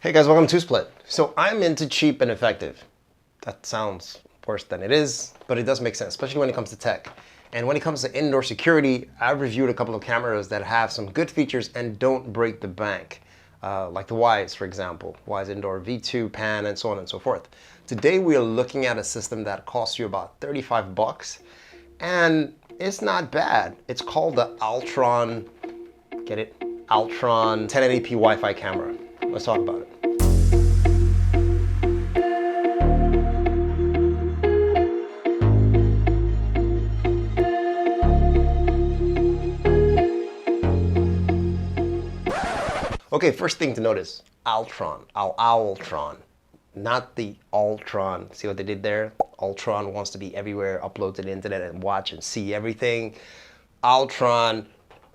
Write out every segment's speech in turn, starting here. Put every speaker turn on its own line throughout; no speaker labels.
Hey guys, welcome to Split. So I'm into cheap and effective. That sounds worse than it is, but it does make sense, especially when it comes to tech. And when it comes to indoor security, I've reviewed a couple of cameras that have some good features and don't break the bank. Like the Wyze, for example, Wyze Indoor V2, Pan, and so on and so forth. Today we are looking at a system that costs you about 35 bucks, and it's not bad. It's called the Altron, get it? Altron 1080p Wi-Fi camera. Let's talk about it. Okay, first thing to notice, Altron, Owltron, not the Oltron. See what they did there? Oltron wants to be everywhere, upload to the internet and watch and see everything. Altron,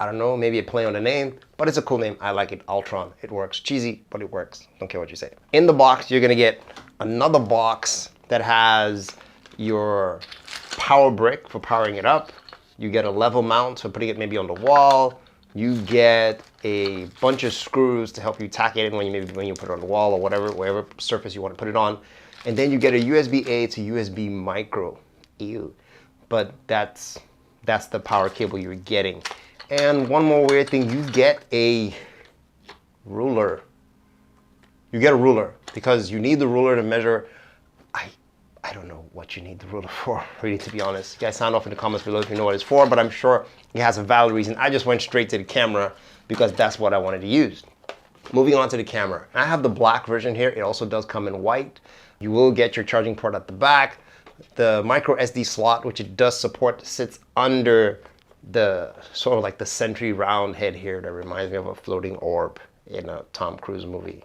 I don't know, maybe a play on the name, but it's a cool name. I like it, Altron. It works. Cheesy, but it works. Don't care what you say. In the box, you're gonna get another box that has your power brick for powering it up. You get a level mount for putting it maybe on the wall. You get a bunch of screws to help you tack it in when you put it on the wall or wherever surface you want to put it on. And then you get a USB-A to USB micro. Ew. But that's the power cable you're getting. And one more weird thing, you get a ruler. You get a ruler because you need the ruler to measure. I don't know what you need the ruler for, really, to be honest. You guys sound off in the comments below if you know what it's for, but I'm sure it has a valid reason. I just went straight to the camera because that's what I wanted to use. Moving on to the camera. I have the black version here. It also does come in white. You will get your charging port at the back. The micro SD slot, which it does support, sits under the sort of like the Sentry round head here that reminds me of a floating orb in a Tom Cruise movie.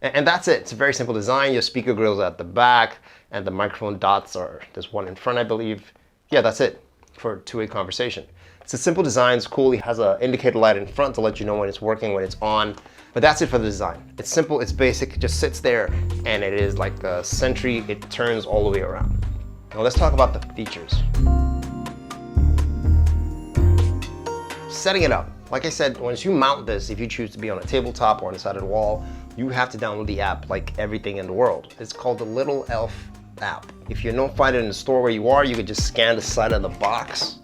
And that's it. It's a very simple design. Your speaker grill's at the back and the microphone dots are, there's one in front, I believe. Yeah, that's it for a two-way conversation. It's a simple design. It's cool. It has an indicator light in front to let you know when it's working, when it's on. But that's it for the design. It's simple, it's basic, it just sits there, and it is like a Sentry. It turns all the way around. Now let's talk about the features. Setting it up. Like I said, once you mount this, if you choose to be on a tabletop or on the side of the wall, you have to download the app like everything in the world. It's called the Little Elf app. If you don't find it in the store where you are, you can just scan the side of the box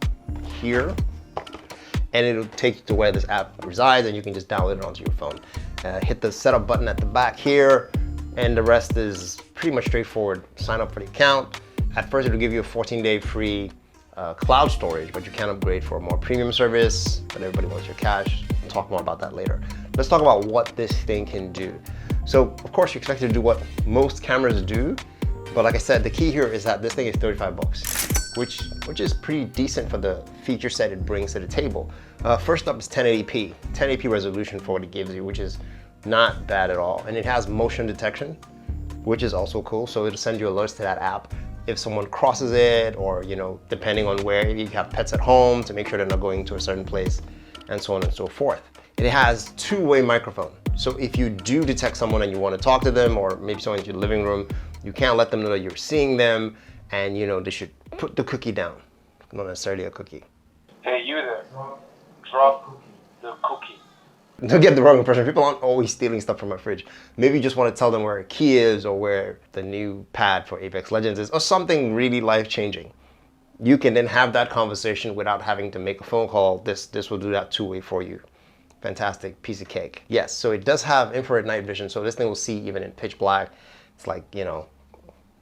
here, and it'll take you to where this app resides, and you can just download it onto your phone. Hit the setup button at the back here, and the rest is pretty much straightforward. Sign up for the account. At first, it'll give you a 14-day free cloud storage, but you can upgrade for a more premium service, but everybody wants your cash. We'll talk more about that later. Let's talk about what this thing can do. So, of course, you're expected to do what most cameras do, but like I said, the key here is that this thing is 35 bucks, which is pretty decent for the feature set it brings to the table. First up is 1080p. 1080p resolution for what it gives you, which is not bad at all. And it has motion detection, which is also cool. So it'll send you alerts to that app if someone crosses it, or, you know, depending on where, if you have pets at home, to make sure they're not going to a certain place, and so on and so forth. It has two-way microphone. So if you do detect someone and you want to talk to them, or maybe someone in your living room, you can't let them know that you're seeing them, and you know, they should put the cookie down. Not necessarily a cookie.
Hey, you there. Drop the cookie.
Don't get the wrong impression. People aren't always stealing stuff from my fridge. Maybe you just want to tell them where a key is, or where the new pad for Apex Legends is, or something really life-changing. You can then have that conversation without having to make a phone call. This will do that two-way for you. Fantastic piece of cake. Yes, so it does have infrared night vision, so this thing will see even in pitch black. It's like, you know,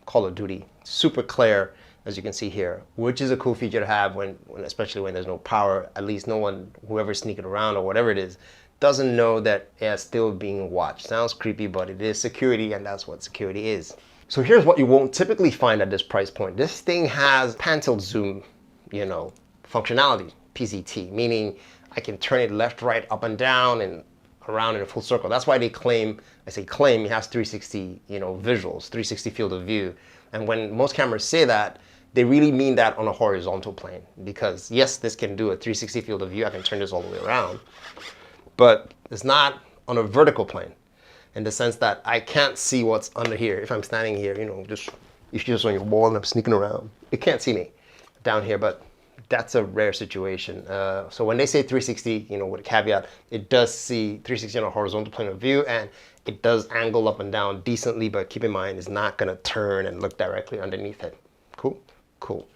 Call of Duty. Super clear, as you can see here, which is a cool feature to have when especially when there's no power. At least no one, whoever's sneaking around or whatever it is, doesn't know that it's still being watched. Sounds creepy, but it is security, and that's what security is. So here's what you won't typically find at this price point. This thing has pan tilt zoom, you know, functionality, PZT, meaning I can turn it left, right, up and down, and around in a full circle. That's why they claim, I say claim, it has 360, you know, visuals, 360 field of view. And when most cameras say that, they really mean that on a horizontal plane, because yes, this can do a 360 field of view. I can turn this all the way around, but it's not on a vertical plane, in the sense that I can't see what's under here. If I'm standing here, you know, just if you're just on your wall and I'm sneaking around, it can't see me down here, but that's a rare situation. So when they say 360, with a caveat, it does see 360 on a horizontal plane of view, and it does angle up and down decently, but keep in mind, it's not gonna turn and look directly underneath it. Cool? Cool.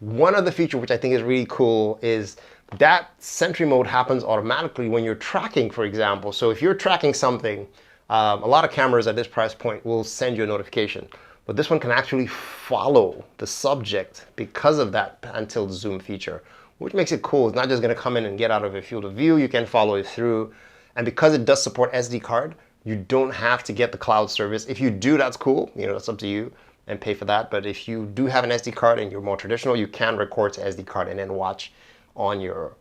One other feature which I think is really cool is that Sentry mode happens automatically when you're tracking, for example. So if you're tracking something, a lot of cameras at this price point will send you a notification. But this one can actually follow the subject because of that pan tilt zoom feature, which makes it cool. It's not just going to come in and get out of your field of view. You can follow it through. And because it does support SD card, you don't have to get the cloud service. If you do, that's cool. That's up to you and pay for that. But if you do have an SD card and you're more traditional, you can record to SD card and then watch on your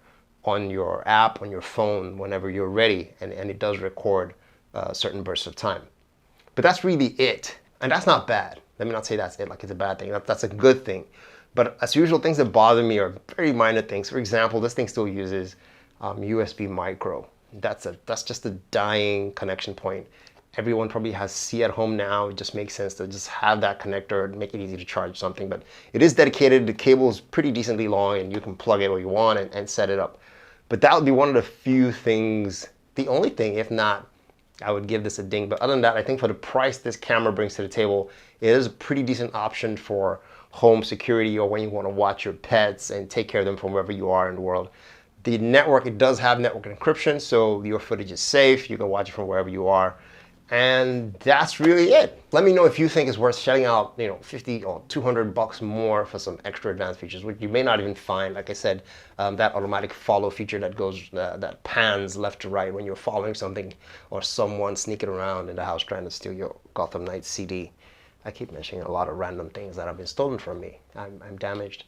app, on your phone, whenever you're ready. And it does record certain bursts of time. But that's really it. And that's not bad. Let me not say that's it, like it's a bad thing. That's a good thing. But as usual, things that bother me are very minor things. For example, this thing still uses USB micro. That's just a dying connection point. Everyone probably has C at home now. It just makes sense to just have that connector, make it easy to charge something. But it is dedicated. The cable is pretty decently long, and you can plug it where you want and set it up. But that would be one of the few things, the only thing, if not, I would give this a ding. But other than that, I think for the price this camera brings to the table, it is a pretty decent option for home security or when you want to watch your pets and take care of them from wherever you are in the world. The network, it does have network encryption, so your footage is safe. You can watch it from wherever you are. And that's really it. Let me know if you think it's worth shelling out, 50 or 200 bucks more for some extra advanced features, which you may not even find. Like I said, that automatic follow feature that goes, that pans left to right when you're following something or someone sneaking around in the house trying to steal your Gotham Knights CD. I keep mentioning a lot of random things that have been stolen from me. I'm damaged.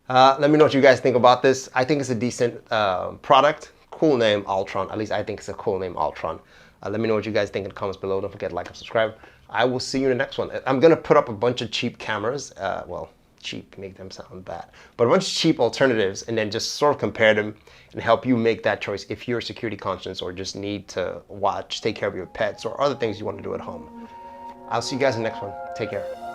Let me know what you guys think about this. I think it's a decent product. Cool name, Owltron. At least I think it's a cool name, Owltron. Let me know what you guys think in the comments below. Don't forget to like and subscribe. I will see you in the next one. I'm going to put up a bunch of cheap cameras. Well, cheap, make them sound bad. But a bunch of cheap alternatives and then just sort of compare them and help you make that choice if you're security conscious or just need to watch, take care of your pets or other things you want to do at home. I'll see you guys in the next one. Take care.